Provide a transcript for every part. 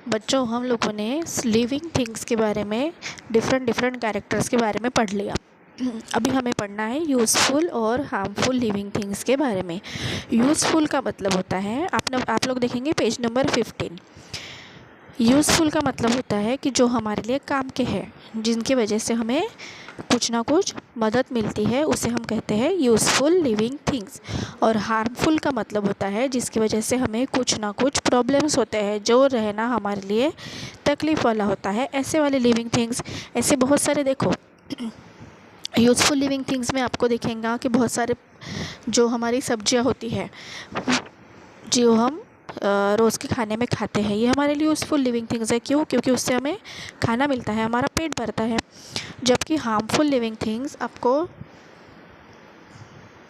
बच्चों, हम लोगों ने लिविंग थिंग्स के बारे में डिफरेंट डिफरेंट कैरेक्टर्स के बारे में पढ़ लिया। अभी हमें पढ़ना है यूज़फुल और हार्मफुल लिविंग थिंग्स के बारे में। यूज़फुल का मतलब होता है, आप लोग देखेंगे पेज नंबर 15। यूज़फुल का मतलब होता है कि जो हमारे लिए काम के हैं, जिनकी वजह से हमें कुछ ना कुछ मदद मिलती है, उसे हम कहते हैं यूज़फुल लिविंग थिंग्स। और हार्मफुल का मतलब होता है जिसकी वजह से हमें कुछ ना कुछ प्रॉब्लम्स होते हैं, जो रहना हमारे लिए तकलीफ़ वाला होता है। ऐसे वाले लिविंग थिंग्स, ऐसे बहुत सारे देखो। यूज़फुल लिविंग थिंग्स में आपको दिखेगा कि बहुत सारे जो हमारी सब्जियां होती है, जो हम रोज़ के खाने में खाते हैं, ये हमारे लिए यूज़फुल लिविंग थिंग्स है। क्यों? क्योंकि उससे हमें खाना मिलता है, हमारा पेट भरता है। जबकि हार्मफुल लिविंग थिंग्स आपको,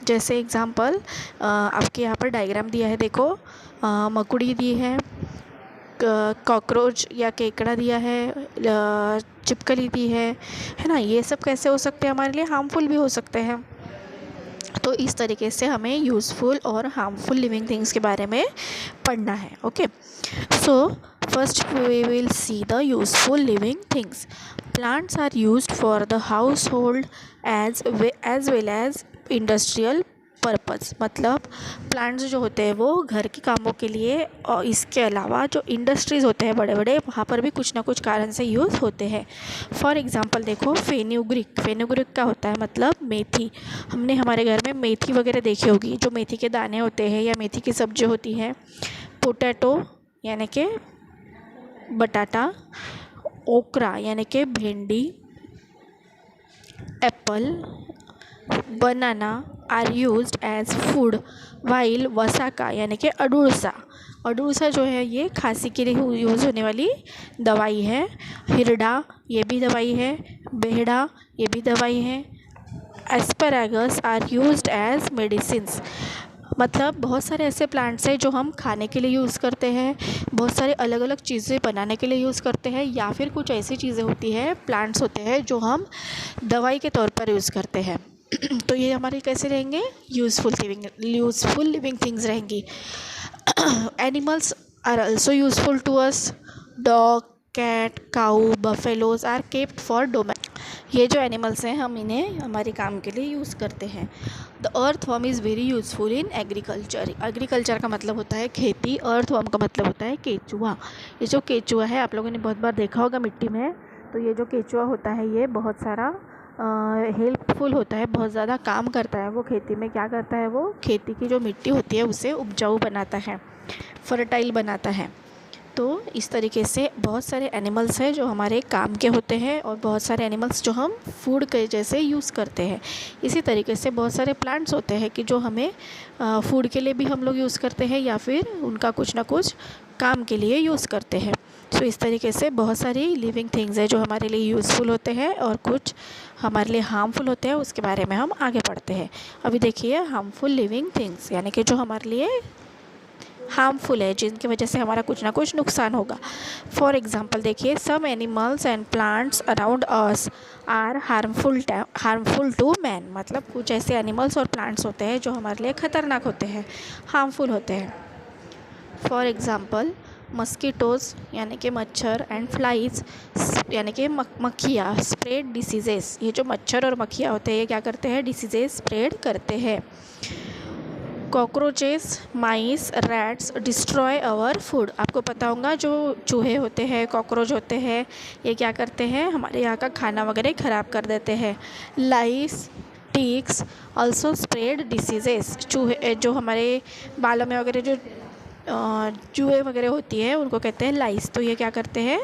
जैसे एग्ज़ाम्पल आपके यहाँ पर डायग्राम दिया है, देखो मकुड़ी दी है, कॉकरोच या केकड़ा दिया है, छिपकली दी है ना। ये सब कैसे हो सकते हैं? हमारे लिए हार्मफुल भी हो सकते हैं। तो इस तरीके से हमें यूज़फुल और हार्मफुल लिविंग थिंग्स के बारे में पढ़ना है। Okay, so first we will see the useful living things. Plants are used for the house hold as well as industrial purpose. मतलब प्लांट्स जो होते हैं वो घर के कामों के लिए, और इसके अलावा जो इंडस्ट्रीज़ होते हैं बड़े बड़े, वहाँ पर भी कुछ ना कुछ कारण से यूज़ होते हैं। फॉर एग्ज़ाम्पल देखो, फेनुग्रीक का होता है मतलब मेथी। हमने हमारे घर में मेथी वगैरह देखी होगी, जो मेथी के दाने होते हैं या मेथी की सब्जी होती है। पोटैटो यानी कि बटाटा, ओकरा यानी कि bhindi, apple, banana are used as food, while vasaka यानी कि अडूसा जो है ये खांसी के लिए यूज़ होने वाली दवाई है। हिरडा ये भी दवाई है। बेहड़ा ये भी दवाई है। Asparagus are used as medicines. मतलब बहुत सारे ऐसे प्लांट्स हैं जो हम खाने के लिए यूज़ करते हैं, बहुत सारे अलग अलग चीज़ें बनाने के लिए यूज़ करते हैं, या फिर कुछ ऐसी चीज़ें होती हैं, प्लांट्स होते हैं जो हम दवाई के तौर पर यूज़ करते हैं। तो ये हमारे कैसे रहेंगे? यूज़फुल लिविंग थिंग्स रहेंगी। Animals are also useful to us. Dog, cat, cow, buffaloes are kept for domain. ये जो एनिमल्स हैं, हम इन्हें हमारे काम के लिए यूज़ करते हैं। The earthworm is very useful in agriculture का मतलब होता है खेती। अर्थवर्म का मतलब होता है केचुआ। ये जो केचुआ है, आप लोगों ने बहुत बार देखा होगा मिट्टी में। तो ये जो केचुआ होता है, ये बहुत सारा हेल्पफुल होता है, बहुत ज़्यादा काम करता है। वो खेती में क्या करता है? वो खेती की जो मिट्टी होती है उसे उपजाऊ बनाता है, फर्टाइल बनाता है। तो इस तरीके से बहुत सारे एनिमल्स हैं जो हमारे काम के होते हैं, और बहुत सारे एनिमल्स जो हम फूड के जैसे यूज़ करते हैं। इसी तरीके से बहुत सारे प्लांट्स होते हैं कि जो हमें फूड के लिए भी हम लोग यूज़ करते हैं, या फिर उनका कुछ ना कुछ काम के लिए यूज़ करते हैं। सो इस तरीके से बहुत सारी लिविंग थिंग्स हैं जो हमारे लिए यूज़फुल होते हैं, और कुछ हमारे लिए हार्मफुल होते हैं। उसके बारे में हम आगे पढ़ते हैं। अभी देखिए, हार्मफुल लिविंग थिंग्स यानी कि जो हमारे लिए हार्मफुल है, जिनकी वजह से हमारा कुछ ना कुछ नुकसान होगा। फॉर एग्ज़ाम्पल देखिए, some animals and plants around us are harmful to man. मतलब कुछ ऐसे एनिमल्स और प्लांट्स होते हैं जो हमारे लिए ख़तरनाक होते हैं, हार्मफुल होते हैं। फॉर एग्ज़ाम्पल मस्कीटोज़ यानी कि मच्छर, एंड फ्लाइज यानी कि मक्खियाँ, स्प्रेड डिसीजेस। ये जो मच्छर और मक्खियाँ होते हैं, ये क्या करते हैं? डिसीजेस स्प्रेड करते हैं। Cockroaches, mice, rats destroy our food. आपको पता होगा जो चूहे होते हैं, कॉकरोच होते हैं, ये क्या करते हैं? हमारे यहाँ का खाना वगैरह ख़राब कर देते हैं। लाइस, टिक्स ऑल्सो स्प्रेड डिसीजेस। चूहे जो हमारे बालों में वगैरह जो चूहे वगैरह होती है, उनको कहते हैं लाइस। तो ये क्या करते हैं?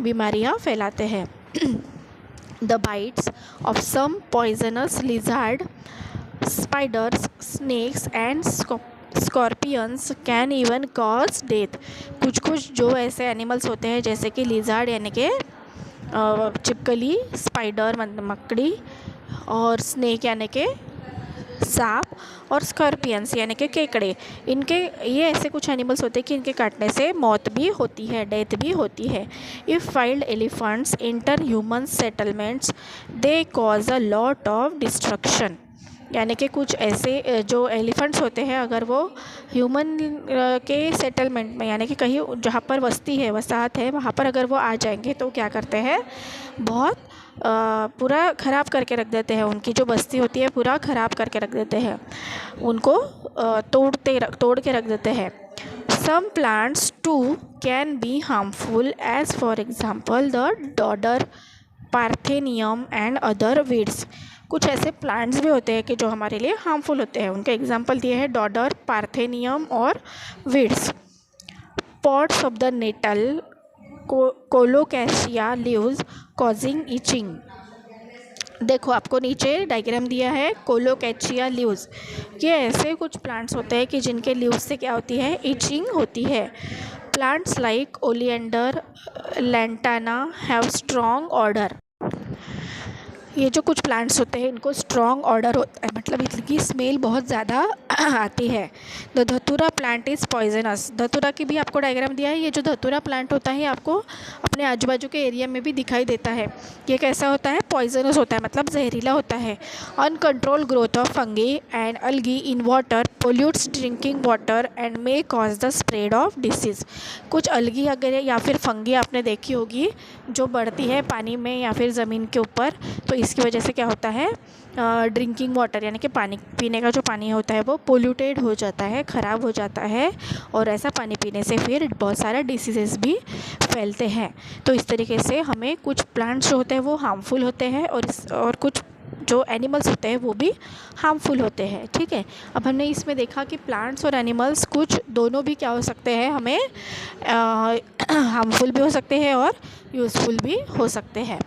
बीमारियाँ फैलाते हैं। The bites of some poisonous lizard, spiders, snakes and scorpions can even cause death. कुछ जो ऐसे एनिमल्स होते हैं जैसे कि लिजार्ड यानी कि छिपकली, स्पाइडर मकड़ी, और स्नेक यानी कि सांप, और स्कॉर्पियंस यानी कि केकड़े, इनके ये ऐसे कुछ एनिमल्स होते हैं कि इनके काटने से मौत भी होती है, डेथ भी होती है। If wild elephants inter human settlements, they cause a lot of destruction. यानी कि कुछ ऐसे जो एलिफेंट्स होते हैं, अगर वो ह्यूमन के सेटलमेंट में, यानी कि कहीं जहाँ पर बस्ती है, वसाहत है, वहाँ पर अगर वो आ जाएंगे तो क्या करते हैं, बहुत पूरा ख़राब करके रख देते हैं। उनकी जो बस्ती होती है पूरा ख़राब करके रख देते हैं, उनको तोड़ के रख देते हैं। Some plants too can be harmful, as for example the dodder, parthenium and other weeds. कुछ ऐसे प्लांट्स भी होते हैं कि जो हमारे लिए हार्मफुल होते हैं। उनके एग्जाम्पल दिए हैं डॉडर, पार्थेनियम और weeds. Pots of the nettle, colocasia leaves causing itching. देखो आपको नीचे डायग्राम दिया है, कोलोकैचिया लीव्स। ये ऐसे कुछ प्लांट्स होते हैं कि जिनके लीव्स से क्या होती है, इचिंग होती है। Plants like oleander, lantana have strong order. ये जो कुछ प्लांट्स होते हैं इनको स्ट्रॉन्ग ऑर्डर होता है, मतलब इनकी स्मेल बहुत ज़्यादा आती है। द धतूरा प्लांट इज़ पॉइजनस। धतूरा की भी आपको डायग्राम दिया है। ये जो धतूरा प्लांट होता है आपको अपने आजू बाजू के एरिया में भी दिखाई देता है। ये कैसा होता है, पॉइजनस होता है, मतलब जहरीला होता है। Uncontrol growth of fungi and algae in water pollutes drinking water and may cause the spread of disease. कुछ अलगी अगर या फिर फंगी आपने देखी होगी जो बढ़ती है पानी में या फिर ज़मीन के ऊपर, तो इसकी वजह से क्या होता है, ड्रिंकिंग वाटर यानी कि पानी पीने का जो पानी होता है वो पोल्यूटेड हो जाता है, ख़राब हो जाता है। और ऐसा पानी पीने से फिर बहुत सारे डिसीज़ेस भी फैलते हैं। तो इस तरीके से हमें कुछ प्लांट्स जो होते हैं वो हार्मफुल होते हैं और कुछ जो एनिमल्स होते हैं वो भी हार्मफुल होते हैं। ठीक है, अब हमने इसमें देखा कि प्लांट्स और एनिमल्स कुछ दोनों भी क्या हो सकते हैं, हमें हार्मफुल भी हो सकते हैं और यूज़फुल भी हो सकते हैं।